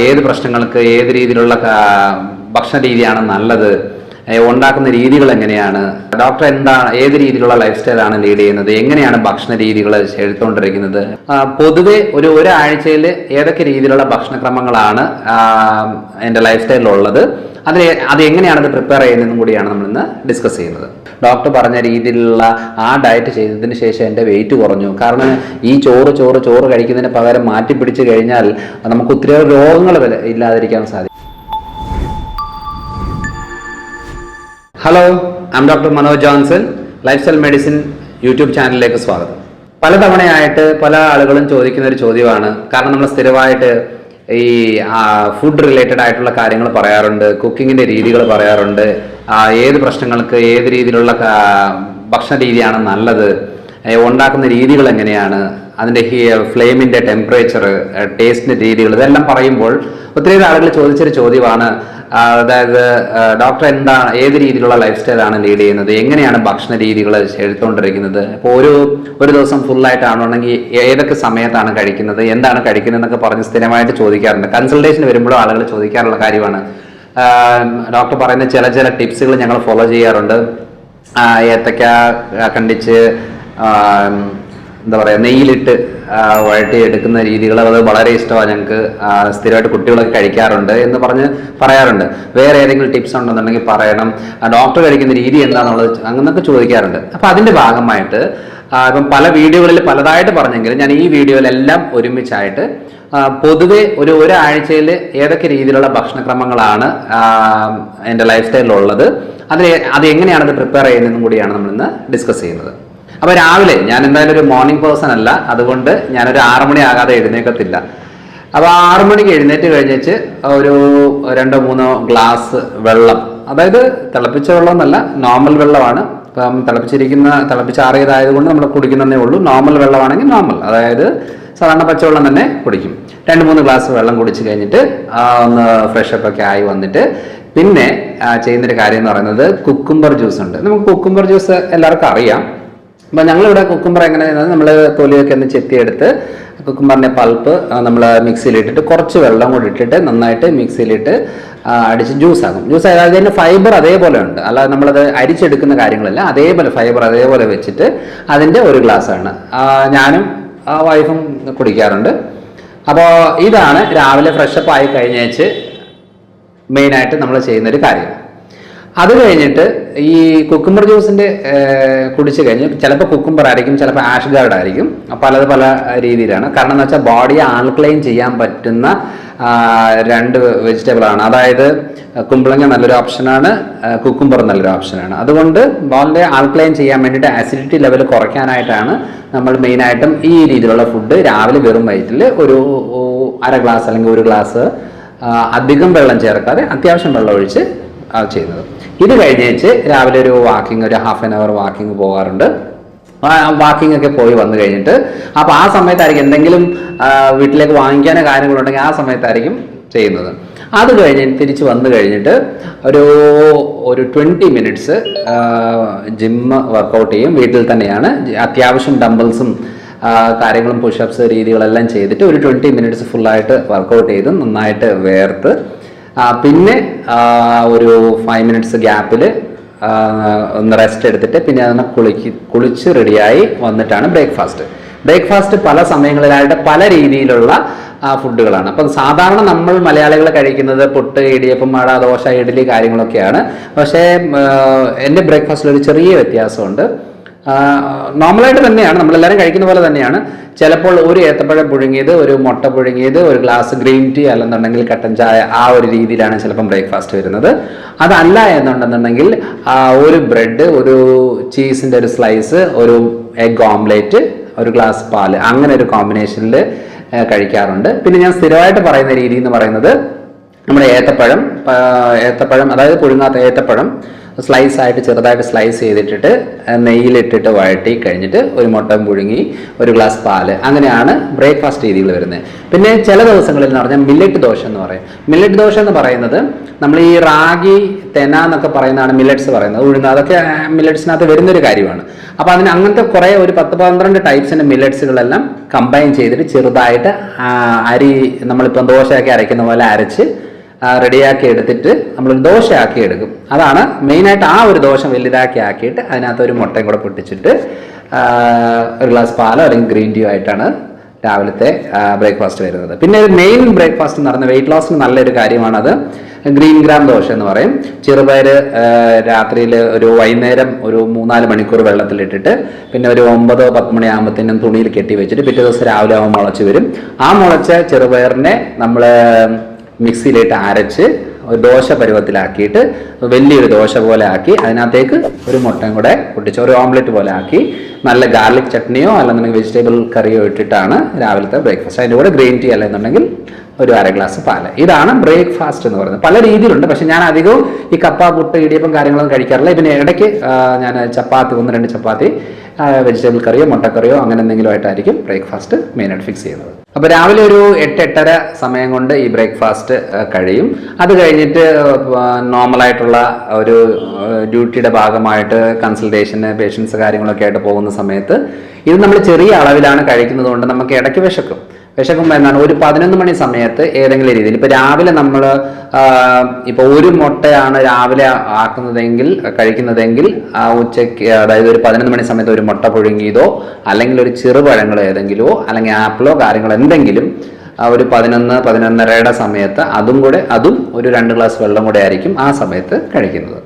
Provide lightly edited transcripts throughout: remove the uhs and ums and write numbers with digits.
ഏത് പ്രശ്നങ്ങൾക്ക് ഏത് രീതിയിലുള്ള ഭക്ഷണ രീതിയാണ് നല്ലത്, ഉണ്ടാക്കുന്ന രീതികൾ എങ്ങനെയാണ്, ഡോക്ടർ എന്താണ് ഏത് രീതിയിലുള്ള ലൈഫ് സ്റ്റൈലാണ് ലീഡ് ചെയ്യുന്നത്, എങ്ങനെയാണ് ഭക്ഷണ രീതികൾ എടുത്തുകൊണ്ടിരിക്കുന്നത്, പൊതുവെ ഒരാഴ്ചയിൽ ഏതൊക്കെ രീതിയിലുള്ള ഭക്ഷണക്രമങ്ങളാണ് എൻ്റെ ലൈഫ് സ്റ്റൈലിലുള്ളത്, അത് എങ്ങനെയാണത് പ്രിപ്പയർ ചെയ്യുന്നതെന്നും കൂടിയാണ് നമ്മളിന്ന് ഡിസ്കസ് ചെയ്യുന്നത്. ഡോക്ടർ പറഞ്ഞ രീതിയിലുള്ള ആ ഡയറ്റ് ചെയ്തതിന് ശേഷം എൻ്റെ വെയിറ്റ് കുറഞ്ഞു. കാരണം ഈ ചോറ് കഴിക്കുന്നതിന് പകരം മാറ്റി പിടിച്ചു കഴിഞ്ഞാൽ നമുക്ക് ഒത്തിരി രോഗങ്ങൾ ഇല്ലാതിരിക്കാൻ സാധിക്കും. Hello, I M doctor Manoj Johnson. Life style medicine YouTube ചാനലിലേക്ക് സ്വാഗതം. പലതവണയായിട്ട് പല ആളുകളും ചോദിക്കുന്ന ഒരു ചോദ്യമാണ്. കാരണം നമ്മൾ സ്ഥിരമായിട്ട് ഈ ഫുഡ് റിലേറ്റഡ് ആയിട്ടുള്ള കാര്യങ്ങൾ പറയാറുണ്ട്, കുക്കിങ്ങിൻ്റെ രീതികൾ പറയാറുണ്ട്, ഏത് പ്രശ്നങ്ങൾക്ക് ഏത് രീതിയിലുള്ള ഭക്ഷണ രീതിയാണ് നല്ലത്, ഉണ്ടാക്കുന്ന രീതികൾ എങ്ങനെയാണ്, അതിൻ്റെ ഫ്ലെയിമിൻ്റെ ടെമ്പറേച്ചർ, ടേസ്റ്റിൻ്റെ രീതികൾ, ഇതെല്ലാം പറയുമ്പോൾ ഒത്തിരി ആളുകൾ ചോദിച്ചൊരു ചോദ്യമാണ്. അതായത് ഡോക്ടർ എന്താണ് ഏത് രീതിയിലുള്ള ലൈഫ് സ്റ്റൈലാണ് ലീഡ് ചെയ്യുന്നത്, എങ്ങനെയാണ് ഭക്ഷണ രീതികൾ എടുത്തുകൊണ്ടിരിക്കുന്നത്, ഇപ്പോൾ ഒരു ദിവസം ഫുള്ളായിട്ടാണെങ്കിൽ ഏതൊക്കെ സമയത്താണ് കഴിക്കുന്നത്, എന്താണ് കഴിക്കുന്നത് എന്നൊക്കെ പറഞ്ഞ് സ്ഥിരമായിട്ട് ചോദിക്കാറുണ്ട്. കൺസൾട്ടേഷൻ വരുമ്പോഴും ആളുകൾ ചോദിക്കാറുള്ള കാര്യമാണ്. ഡോക്ടർ പറയുന്ന ചില ടിപ്സുകൾ ഞങ്ങൾ ഫോളോ ചെയ്യാറുണ്ട്. ഏത്തക്ക കണ്ടിച്ച് എന്താ പറയുക, നെയ്യിലിട്ട് വഴറ്റി എടുക്കുന്ന രീതികൾ അത് വളരെ ഇഷ്ടമാണ് ഞങ്ങൾക്ക്. സ്ഥിരമായിട്ട് കുട്ടികളൊക്കെ കഴിക്കാറുണ്ട് എന്ന് പറയാറുണ്ട്. വേറെ ഏതെങ്കിലും ടിപ്സ് ഉണ്ടെന്നുണ്ടെങ്കിൽ പറയണം, ഡോക്ടർ കഴിക്കുന്ന രീതി എന്താണെന്നുള്ളത് അങ്ങനെയൊക്കെ ചോദിക്കാറുണ്ട്. അപ്പം അതിൻ്റെ ഭാഗമായിട്ട് ഇപ്പം പല വീഡിയോകളിൽ പലതായിട്ട് പറഞ്ഞെങ്കിലും ഞാൻ ഈ വീഡിയോയിലെല്ലാം ഒരുമിച്ചായിട്ട് പൊതുവെ ഒരാഴ്ചയിൽ ഏതൊക്കെ രീതിയിലുള്ള ഭക്ഷണക്രമങ്ങളാണ് എൻ്റെ ലൈഫ് സ്റ്റൈലിലുള്ളത്, അത് എങ്ങനെയാണത് പ്രിപ്പയർ ചെയ്യുന്നതെന്നും കൂടിയാണ് നമ്മളിന്ന് ഡിസ്കസ് ചെയ്യുന്നത്. അപ്പോൾ രാവിലെ ഞാൻ എന്തായാലും ഒരു മോർണിംഗ് പേഴ്സൺ അല്ല, അതുകൊണ്ട് ഞാനൊരു 6 മണി ആകാതെ എഴുന്നേക്കത്തില്ല. അപ്പോൾ 6 മണിക്ക് എഴുന്നേറ്റ് കഴിഞ്ഞിട്ട് ഒരു 2-3 ഗ്ലാസ് വെള്ളം, അതായത് തിളപ്പിച്ച വെള്ളം എന്നല്ല, നോർമൽ വെള്ളമാണ്. ഇപ്പം തിളപ്പിച്ചാറിയതായതുകൊണ്ട് നമ്മൾ കുടിക്കുന്നതേ ഉള്ളൂ. നോർമൽ വെള്ളമാണെങ്കിൽ നോർമൽ, അതായത് സാധാരണ പച്ചവെള്ളം തന്നെ കുടിക്കും. 2-3 ഗ്ലാസ് വെള്ളം കുടിച്ച് കഴിഞ്ഞിട്ട് ഒന്ന് ഫ്രഷപ്പ് ഒക്കെ ആയി വന്നിട്ട് പിന്നെ ചെയ്യുന്നൊരു കാര്യം എന്ന് പറയുന്നത് കുക്കുംബർ ജ്യൂസ് ഉണ്ട്. നമുക്ക് കുക്കുംബർ ജ്യൂസ് എല്ലാവർക്കും അറിയാം. അപ്പം ഞങ്ങളിവിടെ കുക്കുംബർ എങ്ങനെ ചെയ്യുന്നത്, നമ്മൾ തൊലിയൊക്കെ ഒന്ന് ചെത്തിയെടുത്ത് കുക്കുംബറിൻ്റെ പൾപ്പ് നമ്മൾ മിക്സിയിലിട്ടിട്ട് കുറച്ച് വെള്ളം കൂടി ഇട്ടിട്ട് നന്നായിട്ട് മിക്സിയിലിട്ട് അടിച്ച് ജ്യൂസാകും. ജ്യൂസ് ആയാൽ അതിൻ്റെ ഫൈബർ അതേപോലെ ഉണ്ട്, അല്ലാതെ നമ്മളത് അരിച്ചെടുക്കുന്ന കാര്യങ്ങളല്ല, അതേപോലെ ഫൈബർ അതേപോലെ വെച്ചിട്ട് അതിൻ്റെ ഒരു ഗ്ലാസ്സാണ് ഞാനും വൈഫും കുടിക്കാറുണ്ട്. അപ്പോൾ ഇതാണ് രാവിലെ ഫ്രഷപ്പ് ആയി കഴിഞ്ഞേച്ച് മെയിനായിട്ട് നമ്മൾ ചെയ്യുന്നൊരു കാര്യം. അത് കഴിഞ്ഞിട്ട് ഈ കുക്കുംബർ ജ്യൂസിൻ്റെ കുടിച്ച് കഴിഞ്ഞ് ചിലപ്പോൾ കുക്കുംബർ ആയിരിക്കും, ചിലപ്പോൾ ആഷ് ഗാർഡ് ആയിരിക്കും. പല രീതിയിലാണ്. കാരണം എന്ന് വെച്ചാൽ ബോഡിയെ ആൽക്ലൈൻ ചെയ്യാൻ പറ്റുന്ന 2 വെജിറ്റബിളാണ്. അതായത് കുമ്പളങ്ങ നല്ലൊരു ഓപ്ഷനാണ്, കുക്കുംബർ നല്ലൊരു ഓപ്ഷനാണ്. അതുകൊണ്ട് ബോഡിയെ ആൽക്ലൈൻ ചെയ്യാൻ വേണ്ടിയിട്ട് ആസിഡിറ്റി ലെവൽ കുറയ്ക്കാനായിട്ടാണ് നമ്മൾ മെയിനായിട്ടും ഈ രീതിയിലുള്ള ഫുഡ് രാവിലെ വെറും വയറ്റിൽ ഒരു 1/2 ഗ്ലാസ് അല്ലെങ്കിൽ 1 ഗ്ലാസ് അധികം വെള്ളം ചേർക്കാതെ അത്യാവശ്യം വെള്ളം ഒഴിച്ച് ചെയ്യുന്നത്. ഇത് കഴിഞ്ഞേച്ച് രാവിലെ ഒരു വാക്കിംഗ്, ഒരു 1/2 hour വാക്കിംഗ് പോകാറുണ്ട്. വാക്കിംഗ് ഒക്കെ പോയി വന്നു കഴിഞ്ഞിട്ട് അപ്പോൾ ആ സമയത്തായിരിക്കും എന്തെങ്കിലും വീട്ടിലേക്ക് വാങ്ങിക്കാനോ കാര്യങ്ങളുണ്ടെങ്കിൽ ആ സമയത്തായിരിക്കും ചെയ്യുന്നത്. അത് കഴിഞ്ഞ് തിരിച്ച് വന്നു കഴിഞ്ഞിട്ട് ഒരു 20 മിനിറ്റ്സ് ജിമ്മ് വർക്കൗട്ട് ചെയ്യും. വീട്ടിൽ തന്നെയാണ്, അത്യാവശ്യം ഡംബിൾസും കാര്യങ്ങളും പുഷപ്സ് രീതികളെല്ലാം ചെയ്തിട്ട് ഒരു 20 മിനിറ്റ്സ് ഫുള്ളായിട്ട് വർക്കൗട്ട് ചെയ്ത് നന്നായിട്ട് വേർത്ത് പിന്നെ ഒരു 5 മിനിറ്റ്സ് ഗ്യാപ്പിൽ ഒന്ന് റെസ്റ്റ് എടുത്തിട്ട് പിന്നെ അതിനെ കുളിച്ച് റെഡിയായി വന്നിട്ടാണ് ബ്രേക്ക്ഫാസ്റ്റ് പല സമയങ്ങളിലായിട്ട് പല രീതിയിലുള്ള ഫുഡുകളാണ്. അപ്പം സാധാരണ നമ്മൾ മലയാളികൾ കഴിക്കുന്നത് പുട്ട്, ഇടിയപ്പം, അട, ദോശ, ഇഡ്ഡലി കാര്യങ്ങളൊക്കെയാണ്. പക്ഷേ എൻ്റെ ബ്രേക്ക്ഫാസ്റ്റിൽ ഒരു ചെറിയ വ്യത്യാസമുണ്ട്. നോർമലായിട്ട് തന്നെയാണ്, നമ്മളെല്ലാവരും കഴിക്കുന്ന പോലെ തന്നെയാണ്. ചിലപ്പോൾ ഒരു ഏത്തപ്പഴം പുഴുങ്ങിയത്, ഒരു മുട്ട പുഴുങ്ങിയത്, ഒരു ഗ്ലാസ് ഗ്രീൻ ടീ അല്ലെന്നുണ്ടെങ്കിൽ കട്ടൻ ചായ, ആ ഒരു രീതിയിലാണ് ചിലപ്പം ബ്രേക്ക്ഫാസ്റ്റ് വരുന്നത്. അതല്ല എന്നുണ്ടെന്നുണ്ടെങ്കിൽ ഒരു ബ്രെഡ്, ഒരു ചീസിൻ്റെ ഒരു സ്ലൈസ്, ഒരു എഗ് ഓംലേറ്റ്, ഒരു ഗ്ലാസ് പാല്, അങ്ങനെ ഒരു കോമ്പിനേഷനിൽ കഴിക്കാറുണ്ട്. പിന്നെ ഞാൻ സ്ഥിരമായിട്ട് പറയുന്ന രീതി എന്ന് പറയുന്നത് നമ്മുടെ ഏത്തപ്പഴം, അതായത് പുഴുങ്ങാത്ത ഏത്തപ്പഴം സ്ലൈസ് ആയിട്ട് ചെറുതായിട്ട് സ്ലൈസ് ചെയ്തിട്ടിട്ട് നെയ്യിലിട്ടിട്ട് വഴറ്റി കഴിഞ്ഞിട്ട് ഒരു മുട്ട പുഴുങ്ങി ഒരു ഗ്ലാസ് പാല്, അങ്ങനെയാണ് ബ്രേക്ക്ഫാസ്റ്റ് രീതികൾ വരുന്നത്. പിന്നെ ചില ദിവസങ്ങളിൽ എന്ന് പറഞ്ഞാൽ മില്ലറ്റ് ദോശ എന്ന് പറയും. മില്ലറ്റ് ദോശ എന്ന് പറയുന്നത് നമ്മൾ ഈ റാഗി, തെന എന്നൊക്കെ പറയുന്നതാണ് മില്ലറ്റ്സ് പറയുന്നത്, ഉഴുന്ന്, അതൊക്കെ മില്ലറ്റ്സിനകത്ത് വരുന്നൊരു കാര്യമാണ്. അപ്പോൾ അതിന് അങ്ങനത്തെ കുറേ ഒരു 10-12 ടൈപ്സിൻ്റെ മില്ലറ്റ്സുകളെല്ലാം കമ്പൈൻ ചെയ്തിട്ട് ചെറുതായിട്ട് അരി നമ്മളിപ്പം ദോശയൊക്കെ അരയ്ക്കുന്ന പോലെ അരച്ച് റെഡിയാക്കി എടുത്തിട്ട് നമ്മളൊരു ദോശയാക്കി എടുക്കും. അതാണ് മെയിനായിട്ട്. ആ ഒരു ദോശ വലുതാക്കി ആക്കിയിട്ട് അതിനകത്ത് ഒരു മുട്ടയും കൂടെ പൊട്ടിച്ചിട്ട് ഒരു ഗ്ലാസ് പാലോ അല്ലെങ്കിൽ ഗ്രീൻ ടീ ആയിട്ടാണ് രാവിലത്തെ ബ്രേക്ക്ഫാസ്റ്റ് വരുന്നത്. പിന്നെ ഒരു മെയിൻ ബ്രേക്ക്ഫാസ്റ്റ് എന്ന് പറയുന്നത് വെയിറ്റ് ലോസിന് നല്ലൊരു കാര്യമാണത്. ഗ്രീൻ ഗ്രാം ദോശ എന്ന് പറയും. ചെറുപയർ രാത്രിയിൽ വൈകുന്നേരം ഒരു 3-4 മണിക്കൂർ വെള്ളത്തിലിട്ടിട്ട് പിന്നെ ഒരു 9-10 മണിയാകുമ്പോഴത്തേനും തുണിയിൽ കെട്ടി വെച്ചിട്ട് പിറ്റേ ദിവസം രാവിലെ ആകുമ്പോൾ മുളച്ച് വരും. ആ മുളച്ച ചെറുപയറിനെ നമ്മൾ മിക്സിയിലിട്ട് അരച്ച് ഒരു ദോശ പരുവത്തിലാക്കിയിട്ട് വലിയൊരു ദോശ പോലെ ആക്കി അതിനകത്തേക്ക് ഒരു മുട്ടയും കൂടെ പൊട്ടിച്ച് ഒരു ഓംലെറ്റ് പോലെ ആക്കി നല്ല ഗാർലിക് ചട്നിയോ അല്ലെന്നുണ്ടെങ്കിൽ വെജിറ്റബിൾ കറിയോ ഇട്ടിട്ടാണ് രാവിലത്തെ ബ്രേക്ക്ഫാസ്റ്റ്. അതിൻ്റെ കൂടെ ഗ്രീൻ ടീ അല്ലെന്നുണ്ടെങ്കിൽ ഒരു 1/2 ഗ്ലാസ് പാല്. ഇതാണ് ബ്രേക്ക്ഫാസ്റ്റ് എന്ന് പറയുന്നത്. പല രീതിയിലുണ്ട്. പക്ഷെ ഞാൻ അധികവും ഈ കപ്പ, പുട്ട്, ഇടിയപ്പം കാര്യങ്ങളൊന്നും കഴിക്കാറില്ല. ഇതിന് ഇടയ്ക്ക് ഞാൻ ചപ്പാത്തി, 1-2 ചപ്പാത്തി, വെജിറ്റബിൾ കറിയോ മുട്ടക്കറിയോ അങ്ങനെ എന്തെങ്കിലും ആയിട്ടായിരിക്കും ബ്രേക്ക്ഫാസ്റ്റ് മെയിനായിട്ട് ഫിക്സ് ചെയ്യുന്നത്. അപ്പോൾ രാവിലെ ഒരു 8-8:30 സമയം കൊണ്ട് ഈ ബ്രേക്ക്ഫാസ്റ്റ് കഴിയും. അത് കഴിഞ്ഞിട്ട് നോർമലായിട്ടുള്ള ഒരു ഡ്യൂട്ടിയുടെ ഭാഗമായിട്ട് കൺസൾട്ടേഷന്, പേഷ്യൻസ് കാര്യങ്ങളൊക്കെ ആയിട്ട് പോകുന്ന സമയത്ത് ഇത് നമ്മൾ ചെറിയ അളവിലാണ് കഴിക്കുന്നത് കൊണ്ട് നമുക്ക് ഇടയ്ക്ക് വിശക്കുമ്പോൾ എന്നാണ് ഒരു 11 മണി സമയത്ത് ഏതെങ്കിലും രീതിയിൽ ഇപ്പോൾ രാവിലെ നമ്മൾ ഇപ്പോൾ ഒരു മുട്ടയാണ് രാവിലെ കഴിക്കുന്നതെങ്കിൽ ഉച്ചയ്ക്ക്, അതായത് ഒരു 11 മണി സമയത്ത് ഒരു മുട്ട പുഴുങ്ങിയതോ അല്ലെങ്കിൽ ഒരു ചെറുപഴങ്ങൾ ഏതെങ്കിലുമോ അല്ലെങ്കിൽ ആപ്പിളോ കാര്യങ്ങളോ എന്തെങ്കിലും ഒരു 11-11:30 സമയത്ത് അതും ഒരു 2 ഗ്ലാസ് വെള്ളം കൂടെ ആയിരിക്കും ആ സമയത്ത് കഴിക്കുന്നത്.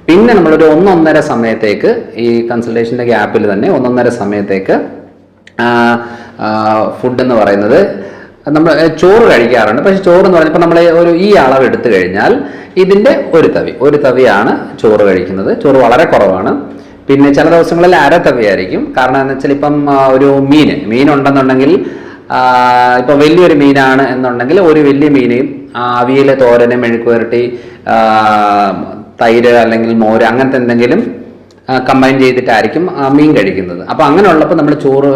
പിന്നെ നമ്മളൊരു 1-1:30 സമയത്തേക്ക് ഈ കൺസൾട്ടേഷൻ്റെ ഗ്യാപ്പിൽ തന്നെ 1-1:30 സമയത്തേക്ക് ഫുഡ് എന്ന് പറയുന്നത് നമ്മൾ ചോറ് കഴിക്കാറുണ്ട്. പക്ഷെ ചോറ് എന്ന് പറഞ്ഞപ്പോൾ നമ്മൾ ഈ അളവ് എടുത്തു കഴിഞ്ഞാൽ ഇതിൻ്റെ ഒരു തവിയാണ് ചോറ് കഴിക്കുന്നത്. ചോറ് വളരെ കുറവാണ്. പിന്നെ ചില ദിവസങ്ങളിൽ 1/2 തവിയായിരിക്കും. കാരണം എന്ന് വെച്ചാൽ ഇപ്പം ഒരു മീൻ ഉണ്ടെന്നുണ്ടെങ്കിൽ, ഇപ്പോൾ വലിയൊരു മീനാണ് എന്നുണ്ടെങ്കിൽ ഒരു വലിയ മീനെയും അവിയൽ, തോരന്, മെഴുക്ക് പുരട്ടി, തൈര് അല്ലെങ്കിൽ മോര് അങ്ങനത്തെ എന്തെങ്കിലും കമ്പൈൻ ചെയ്തിട്ടായിരിക്കും മീൻ കഴിക്കുന്നത്. അപ്പോൾ അങ്ങനെ ഉള്ളപ്പോൾ നമ്മൾ ചോറ്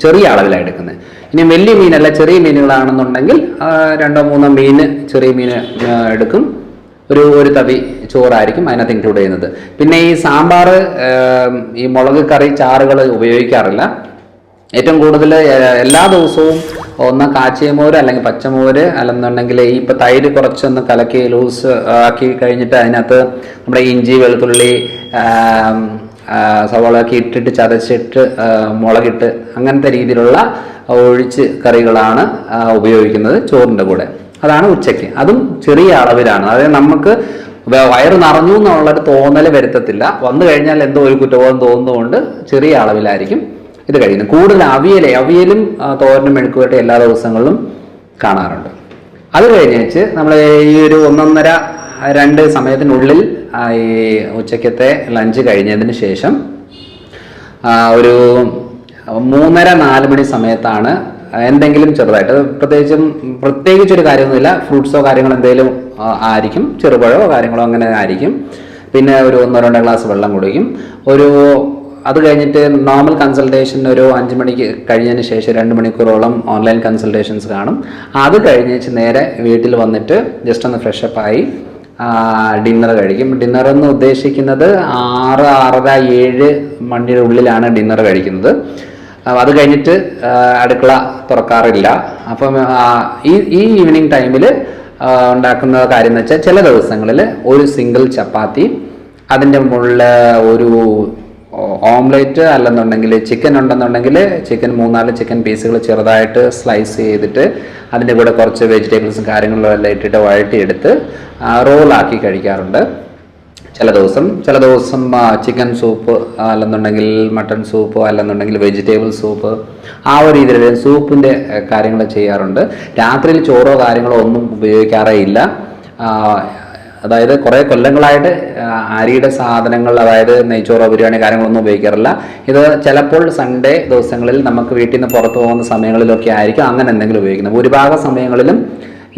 ചെറിയ അളവിലാണ് എടുക്കുന്നത്. ഇനി വലിയ മീനല്ല, ചെറിയ മീനുകളാണെന്നുണ്ടെങ്കിൽ 2-3 മീൻ, ചെറിയ മീൻ എടുക്കും. ഒരു തവി ചോറായിരിക്കും അതിനകത്ത് ഇൻക്ലൂഡ് ചെയ്യുന്നത്. പിന്നെ ഈ സാമ്പാർ, ഈ മുളക് കറി, ചാറുകൾ ഉപയോഗിക്കാറില്ല. ഏറ്റവും കൂടുതൽ എല്ലാ ദിവസവും ഒന്ന് കാച്ചിയമോര് അല്ലെങ്കിൽ പച്ചമോര് അല്ലെന്നുണ്ടെങ്കിൽ ഇപ്പോൾ തൈര് കുറച്ചൊന്ന് കലക്കി ലൂസ് ആക്കി കഴിഞ്ഞിട്ട് അതിനകത്ത് നമ്മുടെ ഇഞ്ചി, വെളുത്തുള്ളി, സവാളയൊക്കെ ഇട്ടിട്ട് ചതച്ചിട്ട് മുളകിട്ട് അങ്ങനത്തെ രീതിയിലുള്ള ഒഴിച്ച് കറികളാണ് ഉപയോഗിക്കുന്നത് ചോറിൻ്റെ കൂടെ. അതാണ് ഉച്ചയ്ക്ക്. അതും ചെറിയ അളവിലാണ്. അതായത് നമുക്ക് വയറ് നിറഞ്ഞു എന്നുള്ളൊരു തോന്നൽ വരുത്തത്തില്ല. വന്നു കഴിഞ്ഞാൽ എന്തോ ഒരു കുറ്റബോധം തോന്നുന്നതുകൊണ്ട് ചെറിയ അളവിലായിരിക്കും ഇത് കഴിക്കുന്നത്. കൂടുതൽ അവിയലും തോരനും മെഴുക്ക് പുരട്ടി എല്ലാ ദിവസങ്ങളിലും കാണാറുണ്ട്. അത് കഴിഞ്ഞേച്ച് നമ്മൾ ഈ ഒരു 1-1:30-2 സമയത്തിനുള്ളിൽ ഈ ഉച്ചയ്ക്കത്തെ ലഞ്ച് കഴിഞ്ഞതിന് ശേഷം ഒരു 3:30-4 മണി സമയത്താണ് എന്തെങ്കിലും ചെറുതായിട്ട്, പ്രത്യേകിച്ചൊരു കാര്യമൊന്നുമില്ല, ഫ്രൂട്ട്സോ കാര്യങ്ങളോ എന്തെങ്കിലും ആയിരിക്കും, ചെറുപഴമോ കാര്യങ്ങളോ അങ്ങനെ ആയിരിക്കും. പിന്നെ ഒരു 1-2 ഗ്ലാസ് വെള്ളം കുടിക്കും. അത് കഴിഞ്ഞിട്ട് നോർമൽ കൺസൾട്ടേഷൻ ഒരു 5 മണിക്ക് കഴിഞ്ഞതിന് ശേഷം 2 മണിക്കൂറോളം ഓൺലൈൻ കൺസൾട്ടേഷൻസ് കാണും. അത് കഴിഞ്ഞേച്ച് നേരെ വീട്ടിൽ വന്നിട്ട് ജസ്റ്റ് ഒന്ന് ഫ്രഷപ്പായി ഡിന്നർ കഴിക്കും. ഡിന്നർ എന്ന് ഉദ്ദേശിക്കുന്നത് 6-6:30-7 മണിയുടെ ഉള്ളിലാണ് ഡിന്നർ കഴിക്കുന്നത്. അത് കഴിഞ്ഞിട്ട് അടുക്കള തുറക്കാറില്ല. അപ്പം ഈ ഈവനിങ് ടൈമിൽ ഉണ്ടാക്കുന്ന കാര്യം എന്ന് വെച്ചാൽ ചില ദിവസങ്ങളിൽ ഒരു സിംഗിൾ ചപ്പാത്തി, അതിൻ്റെ മുകളിൽ ഒരു ഓംലെറ്റ് അല്ലെന്നുണ്ടെങ്കിൽ ചിക്കൻ ഉണ്ടെന്നുണ്ടെങ്കിൽ ചിക്കൻ 3-4 ചിക്കൻ പീസുകൾ ചെറുതായിട്ട് സ്ലൈസ് ചെയ്തിട്ട് അതിൻ്റെ കൂടെ കുറച്ച് വെജിറ്റബിൾസും കാര്യങ്ങളും എല്ലാം ഇട്ടിട്ട് വഴറ്റിയെടുത്ത് റോളാക്കി കഴിക്കാറുണ്ട്. ചില ദിവസം ചിക്കൻ സൂപ്പ് അല്ലെന്നുണ്ടെങ്കിൽ മട്ടൺ സൂപ്പ് അല്ലെന്നുണ്ടെങ്കിൽ വെജിറ്റബിൾ സൂപ്പ്, ആ ഒരു രീതിയിൽ സൂപ്പിൻ്റെ കാര്യങ്ങൾ ചെയ്യാറുണ്ട്. രാത്രിയിൽ ചോറോ കാര്യങ്ങളോ ഒന്നും ഉപയോഗിക്കാറേ ഇല്ല. അതായത് കുറേ കൊല്ലങ്ങളായിട്ട് അരിയുടെ സാധനങ്ങൾ, അതായത് നെയ്ച്ചോറോ ബിരിയാണി കാര്യങ്ങളൊന്നും ഉപയോഗിക്കാറില്ല. ഇത് ചിലപ്പോൾ സൺഡേ ദിവസങ്ങളിൽ നമുക്ക് വീട്ടിൽ നിന്ന് പുറത്തു പോകുന്ന സമയങ്ങളിലൊക്കെ ആയിരിക്കും അങ്ങനെ എന്തെങ്കിലും ഉപയോഗിക്കുന്നത്. ഭൂരിഭാഗം സമയങ്ങളിലും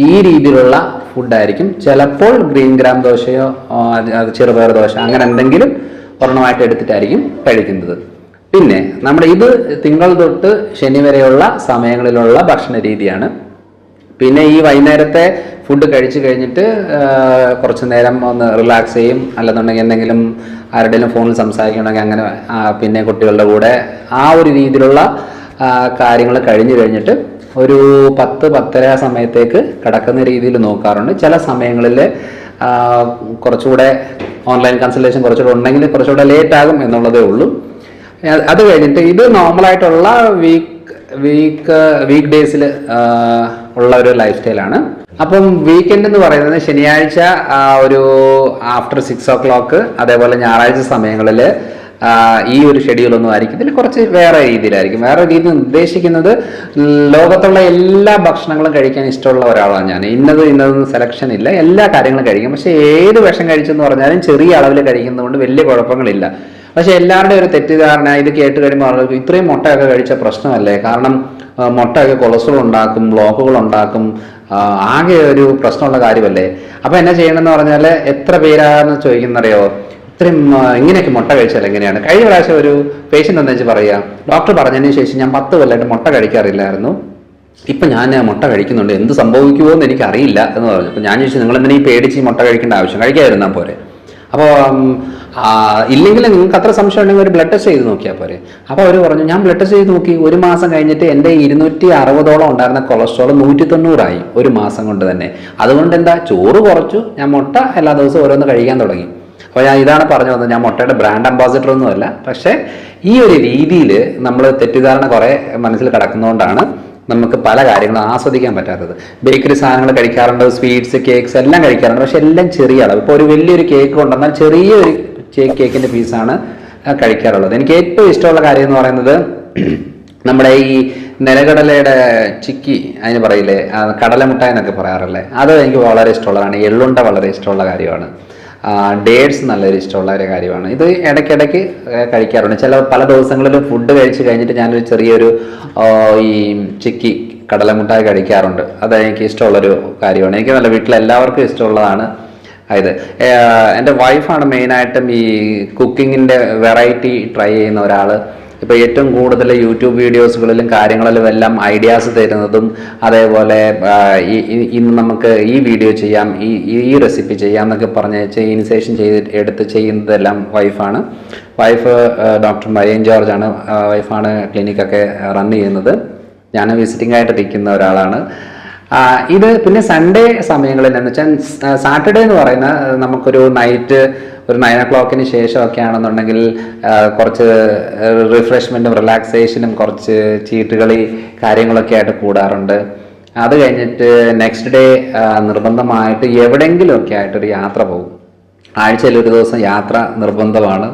ഈ രീതിയിലുള്ള ഫുഡായിരിക്കും. ചിലപ്പോൾ ഗ്രീൻ ഗ്രാം ദോശയോ ചെറുപയർ ദോശ അങ്ങനെ എന്തെങ്കിലും ഒരെണ്ണമായിട്ട് എടുത്തിട്ടായിരിക്കും കഴിക്കുന്നത്. പിന്നെ നമ്മുടെ ഇത് തിങ്കൾ തൊട്ട് ശനി വരെയുള്ള സമയങ്ങളിലുള്ള ഭക്ഷണ രീതിയാണ്. പിന്നെ ഈ വൈകുന്നേരത്തെ ഫുഡ് കഴിച്ചു കഴിഞ്ഞിട്ട് കുറച്ച് നേരം ഒന്ന് റിലാക്സ് ചെയ്യും, അല്ലെന്നുണ്ടെങ്കിൽ എന്തെങ്കിലും ആരുടെയും ഫോണിൽ സംസാരിക്കണമെങ്കിൽ അങ്ങനെ, പിന്നെ കുട്ടികളുടെ കൂടെ ആ ഒരു രീതിയിലുള്ള കാര്യങ്ങൾ കഴിഞ്ഞു കഴിഞ്ഞിട്ട് ഒരു 10-10:30 സമയത്തേക്ക് കിടക്കുന്ന രീതിയിൽ നോക്കാറുണ്ട്. ചില സമയങ്ങളിൽ കുറച്ചുകൂടെ ഓൺലൈൻ കൺസൾട്ടേഷൻ കുറച്ചുകൂടെ ഉണ്ടെങ്കിൽ കുറച്ചുകൂടെ ലേറ്റ് ആകും എന്നുള്ളതേ ഉള്ളൂ. അത് കഴിഞ്ഞിട്ട് ഇത് നോർമലായിട്ടുള്ള വീക്ക് ഡേയ്സിൽ ഉള്ള ഒരു ലൈഫ് സ്റ്റൈലാണ്. അപ്പം വീക്കെൻഡ് എന്ന് പറയുന്നത് ശനിയാഴ്ച ഒരു ആഫ്റ്റർ 6 o'clock, അതേപോലെ ഞായറാഴ്ച സമയങ്ങളിൽ ഈ ഒരു ഷെഡ്യൂളൊന്നും ആയിരിക്കും. ഇതിൽ കുറച്ച് വേറെ രീതിയിലായിരിക്കും. വേറെ രീതി ഉദ്ദേശിക്കുന്നത് ലോകത്തുള്ള എല്ലാ ഭക്ഷണങ്ങളും കഴിക്കാൻ ഇഷ്ടമുള്ള ഒരാളാണ് ഞാൻ. ഇന്നതൊന്നും സെലക്ഷൻ ഇല്ല, എല്ലാ കാര്യങ്ങളും കഴിക്കും. പക്ഷെ ഏത് വിഷം കഴിച്ചെന്ന് പറഞ്ഞാലും ചെറിയ അളവിൽ കഴിക്കുന്നതുകൊണ്ട് വലിയ കുഴപ്പങ്ങളില്ല. പക്ഷെ എല്ലാവരുടെയും ഒരു തെറ്റിദ്ധാരണ, ഇത് കേട്ട് കഴിയുമ്പോൾ ഇത്രയും മുട്ടയൊക്കെ കഴിച്ച പ്രശ്നമല്ലേ, കാരണം മുട്ടയൊക്കെ കൊളസ്ട്രോൾ ഉണ്ടാക്കും, ബ്ലോക്കുകൾ ഉണ്ടാക്കും, ആകെ ഒരു പ്രശ്നമുള്ള കാര്യമല്ലേ. അപ്പൊ എന്നാ ചെയ്യണമെന്ന് പറഞ്ഞാൽ എത്ര പേരാന്ന് ചോദിക്കുന്നറിയോ, ഇത്രയും ഇങ്ങനെയൊക്കെ മുട്ട കഴിച്ചാൽ എങ്ങനെയാണ്? കഴിഞ്ഞ പ്രാവശ്യം ഒരു പേഷ്യൻ്റ് എന്ന് വെച്ച് പറയാം, ഡോക്ടർ പറഞ്ഞതിന് ശേഷം ഞാൻ 10 കൊല്ലമായിട്ട് മുട്ട കഴിക്കാറില്ലായിരുന്നു, ഇപ്പം ഞാൻ മുട്ട കഴിക്കുന്നുണ്ട്, എന്ത് സംഭവിക്കുമോ എന്ന് എനിക്കറിയില്ല എന്ന് പറഞ്ഞു. അപ്പം ഞാൻ ചോദിച്ചു, നിങ്ങൾ എന്തിനാ ഈ പേടിച്ച് മുട്ട കഴിക്കേണ്ട ആവശ്യം, കഴിക്കാതിരുന്നാൽ പോരെ? അപ്പോൾ ഇല്ലെങ്കിൽ നിങ്ങൾക്ക് അത്ര സംശയം ഉണ്ടെങ്കിൽ ഒരു ബ്ലഡ് ടെസ്റ്റ് ചെയ്ത് നോക്കിയാൽ പോരെ. അപ്പോൾ അവർ പറഞ്ഞു, ഞാൻ ബ്ലഡ് ടെസ്റ്റ് ചെയ്ത് നോക്കി, 1 മാസം കഴിഞ്ഞിട്ട് എൻ്റെ 260 ഉണ്ടായിരുന്ന കൊളസ്ട്രോൾ 190 1 മാസം കൊണ്ട് തന്നെ. അതുകൊണ്ട് എന്താ, ചോറ് കുറച്ചു, ഞാൻ മുട്ട എല്ലാ ദിവസവും ഓരോന്ന് കഴിക്കാൻ തുടങ്ങി. അപ്പോൾ ഞാൻ ഇതാണ് പറഞ്ഞു വന്നത്, ഞാൻ മുട്ടയുടെ ബ്രാൻഡ് അംബാസിഡർ ഒന്നുമല്ല. പക്ഷേ ഈ ഒരു രീതിയിൽ നമ്മൾ തെറ്റിദ്ധാരണ കുറേ മനസ്സിൽ കിടക്കുന്നതുകൊണ്ടാണ് നമുക്ക് പല കാര്യങ്ങളും ആസ്വദിക്കാൻ പറ്റാത്തത്. ബേക്കറി സാധനങ്ങൾ കഴിക്കാറുണ്ട്, സ്വീറ്റ്സ്, കേക്ക്സ് എല്ലാം കഴിക്കാറുണ്ട്. പക്ഷെ എല്ലാം ചെറിയ അളവ്. ഇപ്പോൾ ഒരു വലിയൊരു കേക്ക് കൊണ്ടുവന്നാൽ ചെറിയൊരു കേക്കിൻ്റെ പീസാണ് കഴിക്കാറുള്ളത്. എനിക്ക് ഏറ്റവും ഇഷ്ടമുള്ള കാര്യം എന്ന് പറയുന്നത് നമ്മുടെ ഈ നിലക്കടലയുടെ ചിക്കി, അതിന് പറയില്ലേ, കടലമുട്ടായി എന്നൊക്കെ പറയാറില്ലേ, അത് എനിക്ക് വളരെ ഇഷ്ടമുള്ളതാണ്. എള്ളുണ്ട വളരെ ഇഷ്ടമുള്ള കാര്യമാണ്. ഡേറ്റ്സ് നല്ലൊരു ഇഷ്ടമുള്ള ഒരു കാര്യമാണ്. ഇത് ഇടയ്ക്കിടയ്ക്ക് കഴിക്കാറുണ്ട്. പല ദിവസങ്ങളിലും ഫുഡ് കഴിച്ച് കഴിഞ്ഞിട്ട് ഞാനൊരു ചെറിയൊരു ഈ ചിക്കി കടലമുട്ടായി കഴിക്കാറുണ്ട്. അത് എനിക്ക് ഇഷ്ടമുള്ളൊരു കാര്യമാണ്. എനിക്ക് നല്ല വീട്ടിലെല്ലാവർക്കും ഇഷ്ടമുള്ളതാണ്. ഇത് എൻ്റെ വൈഫാണ് മെയിനായിട്ടും ഈ കുക്കിങ്ങിൻ്റെ വെറൈറ്റി ട്രൈ ചെയ്യുന്ന ഒരാൾ. ഇപ്പോൾ ഏറ്റവും കൂടുതൽ യൂട്യൂബ് വീഡിയോസുകളിലും കാര്യങ്ങളിലും എല്ലാം ഐഡിയാസ് തരുന്നതും, അതേപോലെ ഇന്ന് നമുക്ക് ഈ വീഡിയോ ചെയ്യാം, ഈ റെസിപ്പി ചെയ്യാം എന്നൊക്കെ പറഞ്ഞ് ഇനിഷ്യേഷൻ എടുത്ത് ചെയ്യുന്നതെല്ലാം വൈഫാണ്. വൈഫ് ഡോക്ടർ മരിയൻ ജോർജ് ആണ്. വൈഫാണ് ക്ലിനിക്കൊക്കെ റൺ ചെയ്യുന്നത്. ഞാൻ വിസിറ്റിംഗ് ആയിട്ട് ഇരിക്കുന്ന ഒരാളാണ്. ഇത് പിന്നെ സൺഡേ സമയങ്ങളിൽ എന്ന് വെച്ചാൽ സാറ്റർഡേ എന്ന് പറയുന്ന നമുക്കൊരു നൈറ്റ് ഒരു 9 o'clock ശേഷമൊക്കെ ആണെന്നുണ്ടെങ്കിൽ കുറച്ച് റിഫ്രഷ്മെൻറ്റും റിലാക്സേഷനും കുറച്ച് ചീട്ടുകളി കാര്യങ്ങളൊക്കെ ആയിട്ട് കൂടാറുണ്ട്. അത് കഴിഞ്ഞിട്ട് നെക്സ്റ്റ് ഡേ നിർബന്ധമായിട്ട് എവിടെയെങ്കിലുമൊക്കെ ആയിട്ടൊരു യാത്ര പോകും. ആഴ്ചയിൽ ഒരു ദിവസം യാത്ര നിർബന്ധമാണ്.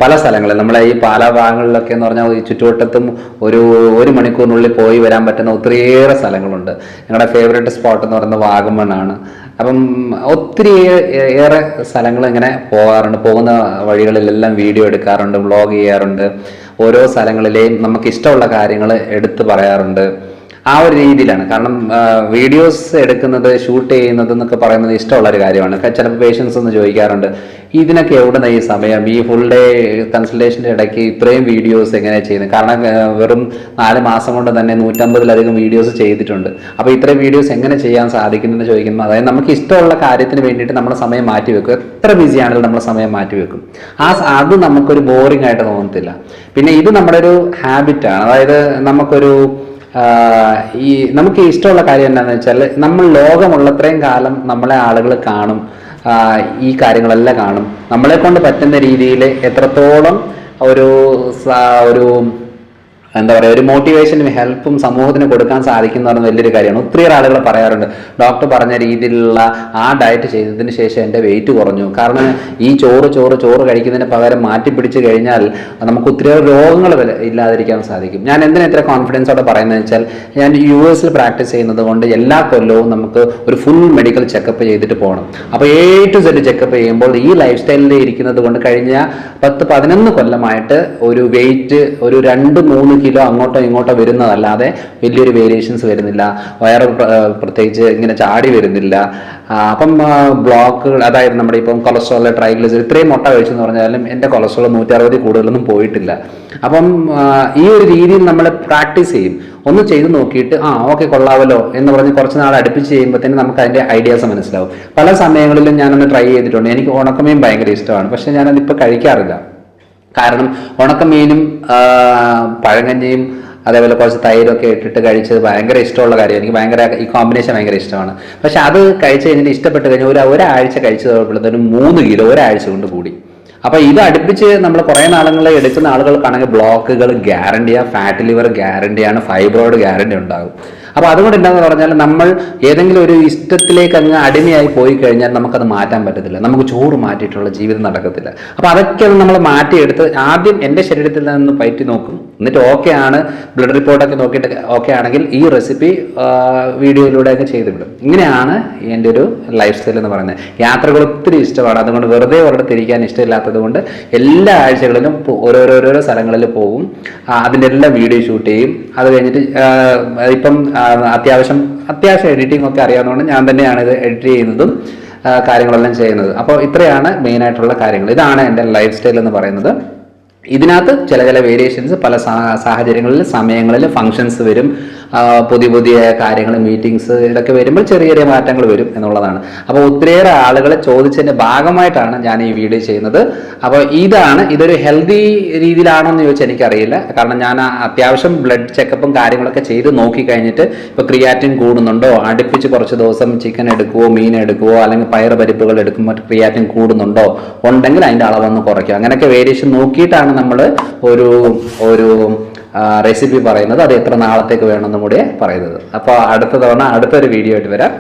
പല സ്ഥലങ്ങളിൽ നമ്മളെ ഈ പാലാ ഭാഗങ്ങളിലൊക്കെ എന്ന് പറഞ്ഞാൽ ഈ ചുറ്റുവട്ടത്തും ഒരു മണിക്കൂറിനുള്ളിൽ പോയി വരാൻ പറ്റുന്ന ഒത്തിരിയേറെ സ്ഥലങ്ങളുണ്ട്. ഞങ്ങളുടെ ഫേവറേറ്റ് സ്പോട്ട് എന്ന് പറയുന്നത് വാഗമണ്ണാണ്. അപ്പം ഒത്തിരി ഏറെ സ്ഥലങ്ങൾ ഇങ്ങനെ പോകാറുണ്ട്. പോകുന്ന വഴികളിലെല്ലാം വീഡിയോ എടുക്കാറുണ്ട്, വ്ളോഗ് ചെയ്യാറുണ്ട്. ഓരോ സ്ഥലങ്ങളിലെയും നമുക്ക് ഇഷ്ടമുള്ള കാര്യങ്ങൾ എടുത്ത് പറയാറുണ്ട്. ആ ഒരു രീതിയിലാണ്. കാരണം വീഡിയോസ് എടുക്കുന്നത്, ഷൂട്ട് ചെയ്യുന്നത് എന്നൊക്കെ പറയുന്നത് ഇഷ്ടമുള്ളൊരു കാര്യമാണ്. ചിലപ്പോൾ പേഷ്യൻസ് ഒന്ന് ചോദിക്കാറുണ്ട്, ഇതിനൊക്കെ എവിടെ ഈ സമയം, ഈ ഫുൾ ഡേ കൺസൾട്ടേഷൻ്റെ ഇടയ്ക്ക് ഇത്രയും വീഡിയോസ് എങ്ങനെയാണ് ചെയ്യുന്നത്? കാരണം വെറും 4 മാസം കൊണ്ട് തന്നെ 150-ലധികം വീഡിയോസ് ചെയ്തിട്ടുണ്ട്. അപ്പോൾ ഇത്രയും വീഡിയോസ് എങ്ങനെ ചെയ്യാൻ സാധിക്കുമെന്ന് ചോദിക്കുമ്പോൾ, അതായത് നമുക്ക് ഇഷ്ടമുള്ള കാര്യത്തിന് വേണ്ടിയിട്ട് നമ്മുടെ സമയം മാറ്റി വെക്കും. എത്ര ബിസി ആണെങ്കിലും നമ്മുടെ സമയം മാറ്റി വെക്കും. അത് നമുക്കൊരു ബോറിംഗ് ആയിട്ട് തോന്നത്തില്ല. പിന്നെ ഇത് നമ്മുടെ ഒരു ഹാബിറ്റാണ്. അതായത് നമുക്ക് ഇഷ്ടമുള്ള കാര്യം എന്താണെന്ന് വെച്ചാൽ, നമ്മൾ ലോകമുള്ളത്രയും കാലം നമ്മളെ ആളുകൾ കാണും, ഈ കാര്യങ്ങളെല്ലാം കാണും. നമ്മളെ കൊണ്ട് പറ്റുന്ന രീതിയിൽ എത്രത്തോളം ഒരു എന്താ പറയുക, ഒരു മോട്ടിവേഷനും ഹെൽപ്പും സമൂഹത്തിന് കൊടുക്കാൻ സാധിക്കുന്ന പറഞ്ഞ വലിയൊരു കാര്യമാണ്. ഒത്തിരി ആളുകൾ പറയാറുണ്ട്, ഡോക്ടർ പറഞ്ഞ രീതിയിലുള്ള ആ ഡയറ്റ് ചെയ്തതിന് ശേഷം എൻ്റെ വെയിറ്റ് കുറഞ്ഞു. കാരണം ഈ ചോറ് കഴിക്കുന്നതിന് പകരം മാറ്റി പിടിച്ച് കഴിഞ്ഞാൽ നമുക്ക് ഒത്തിരി രോഗങ്ങൾ ഇല്ലാതിരിക്കാൻ സാധിക്കും. ഞാൻ എന്തിനാ ഇത്ര കോൺഫിഡൻസോടെ പറയുന്നത് വെച്ചാൽ, ഞാൻ US പ്രാക്ടീസ് ചെയ്യുന്നത് കൊണ്ട് എല്ലാ കൊല്ലവും നമുക്ക് ഒരു ഫുൾ മെഡിക്കൽ ചെക്കപ്പ് ചെയ്തിട്ട് പോകണം. അപ്പോൾ A to Z ചെക്കപ്പ് ചെയ്യുമ്പോൾ ഈ ലൈഫ് സ്റ്റൈലിൽ ഇരിക്കുന്നത് കൊണ്ട് കഴിഞ്ഞ 10-11 കൊല്ലമായിട്ട് ഒരു വെയിറ്റ് ഒരു 2-3 കിലോ അങ്ങോട്ടോ ഇങ്ങോട്ടോ വരുന്നതല്ലാതെ വലിയൊരു വേരിയേഷൻസ് വരുന്നില്ല. വയറ് പ്രത്യേകിച്ച് ഇങ്ങനെ ചാടി വരുന്നില്ല. അപ്പം ബ്ലോക്കുകൾ, അതായത് നമ്മുടെ ഇപ്പം കൊളസ്ട്രോൾ, ട്രൈഗ്ലിസറിഡ്, ഇത്രയും മുട്ട കഴിച്ചെന്ന് പറഞ്ഞാലും എൻ്റെ കൊളസ്ട്രോൾ 160 കൂടുതലൊന്നും പോയിട്ടില്ല. അപ്പം ഈ ഒരു രീതിയിൽ നമ്മൾ പ്രാക്ടീസ് ചെയ്യും. ഒന്ന് ചെയ്ത് നോക്കിയിട്ട് ഓക്കെ കൊള്ളാവല്ലോ എന്ന് പറഞ്ഞ് കുറച്ച് നാൾ അടുപ്പിച്ച് ചെയ്യുമ്പോഴത്തേന് നമുക്ക് അതിൻ്റെ ഐഡിയാസ് മനസ്സിലാവും. പല സമയങ്ങളിലും ഞാനൊന്ന് ട്രൈ ചെയ്തിട്ടുണ്ട്. എനിക്ക് ഉണക്കമീൻ ഭയങ്കര ഇഷ്ടമാണ്, പക്ഷെ ഞാനതിപ്പോൾ കഴിക്കാറില്ല. കാരണം ഉണക്കമീനും പഴങ്കഞ്ഞിയും അതേപോലെ കുറച്ച് തൈരൊക്കെ ഇട്ടിട്ട് കഴിച്ചത് ഭയങ്കര ഇഷ്ടമുള്ള കാര്യം. എനിക്ക് ഭയങ്കര ഈ കോമ്പിനേഷൻ ഭയങ്കര ഇഷ്ടമാണ്. പക്ഷെ അത് കഴിച്ച് കഴിഞ്ഞിട്ട് ഇഷ്ടപ്പെട്ട് കഴിഞ്ഞാൽ ഒരാഴ്ച കഴിച്ചപ്പോഴത്തേനും 3 കിലോ ഒരാഴ്ച കൊണ്ട് കൂടി. അപ്പോൾ ഇത് അടുപ്പിച്ച് നമ്മൾ കുറേ നാളുകളിൽ എടുക്കുന്ന ആളുകൾക്കാണെങ്കിൽ ബ്ലോക്കുകൾ ഗ്യാരണ്ടിയാണ്, ഫാറ്റ് ലിവർ ഗ്യാരണ്ടിയാണ്, ഫൈബ്രോയിഡ് ഗ്യാരണ്ടി ഉണ്ടാകും. അപ്പോൾ അതുകൊണ്ട് എന്താണെന്ന് പറഞ്ഞാൽ നമ്മൾ ഏതെങ്കിലും ഒരു ഇഷ്ടത്തിലേക്ക് അങ്ങ് അടിമയായി പോയി കഴിഞ്ഞാൽ നമുക്കത് മാറ്റാൻ പറ്റത്തില്ല. നമുക്ക് ചോറ് മാറ്റിയിട്ടുള്ള ജീവിതം നടക്കത്തില്ല. അപ്പോൾ അതൊക്കെ നമ്മൾ മാറ്റിയെടുത്ത് ആദ്യം എൻ്റെ ശരീരത്തിൽ നിന്ന് പയറ്റി നോക്കും. എന്നിട്ട് ഓക്കെ ആണ്, ബ്ലഡ് റിപ്പോർട്ടൊക്കെ നോക്കിയിട്ട് ഓക്കെ ആണെങ്കിൽ ഈ റെസിപ്പി വീഡിയോയിലൂടെയൊക്കെ ചെയ്ത് വിടും. ഇങ്ങനെയാണ് എൻ്റെ ഒരു ലൈഫ് സ്റ്റൈൽ എന്ന് പറയുന്നത്. യാത്രകൾ ഒത്തിരി ഇഷ്ടമാണ്. അതുകൊണ്ട് വെറുതെ ഒരിടത്ത് ഇരിക്കാൻ ഇഷ്ടമില്ലാത്തത് കൊണ്ട് എല്ലാ ആഴ്ചകളിലും ഓരോരോ സ്ഥലങ്ങളിൽ പോകും. അതിൻ്റെ എല്ലാ വീഡിയോ ഷൂട്ട് ചെയ്യും. അത് കഴിഞ്ഞിട്ട് ഇപ്പം അത്യാവശ്യം എഡിറ്റിംഗ് ഒക്കെ അറിയാവുന്നതുകൊണ്ട് ഞാൻ തന്നെയാണ് ഇത് എഡിറ്റ് ചെയ്യുന്നതും കാര്യങ്ങളെല്ലാം ചെയ്യുന്നത്. അപ്പോൾ ഇത്രയാണ് മെയിനായിട്ടുള്ള കാര്യങ്ങൾ. ഇതാണ് എൻ്റെ ലൈഫ് സ്റ്റൈൽ എന്ന് പറയുന്നത്. ഇതിനകത്ത് ചില വേരിയേഷൻസ് പല സാഹചര്യങ്ങളിൽ, സമയങ്ങളിൽ, ഫങ്ഷൻസ് വരും, പുതിയ കാര്യങ്ങൾ, മീറ്റിംഗ്സ്, ഇതൊക്കെ വരുമ്പോൾ ചെറിയ മാറ്റങ്ങൾ വരും എന്നുള്ളതാണ്. അപ്പോൾ ഒത്തിരിയേറെ ആളുകളെ ചോദിച്ചതിൻ്റെ ഭാഗമായിട്ടാണ് ഞാൻ ഈ വീഡിയോ ചെയ്യുന്നത്. അപ്പോൾ ഇതൊരു ഹെൽത്തി രീതിയിലാണോ എന്ന് ചോദിച്ചാൽ എനിക്കറിയില്ല. കാരണം ഞാൻ അത്യാവശ്യം ബ്ലഡ് ചെക്കപ്പും കാര്യങ്ങളൊക്കെ ചെയ്ത് നോക്കി കഴിഞ്ഞിട്ട് ഇപ്പോൾ ക്രിയാറ്റിൻ കൂടുന്നുണ്ടോ, അടുപ്പിച്ച് കുറച്ച് ദിവസം ചിക്കൻ എടുക്കുവോ, മീൻ എടുക്കുവോ, അല്ലെങ്കിൽ പയർ പരിപ്പുകൾ എടുക്കുമ്പോൾ ക്രിയാറ്റിൻ കൂടുന്നുണ്ടോ, ഉണ്ടെങ്കിൽ അതിൻ്റെ അളവൊന്ന് കുറയ്ക്കുക. അങ്ങനെയൊക്കെ വേരിയേഷൻ നോക്കിയിട്ടാണ് നമ്മൾ ഒരു റെസിപ്പി പറയുന്നത്. അത് എത്ര നാളത്തേക്ക് വേണമെന്നും കൂടി പറയുന്നത്. അപ്പോൾ അടുത്ത തവണ അടുത്തൊരു വീഡിയോ ആയിട്ട് വരാം.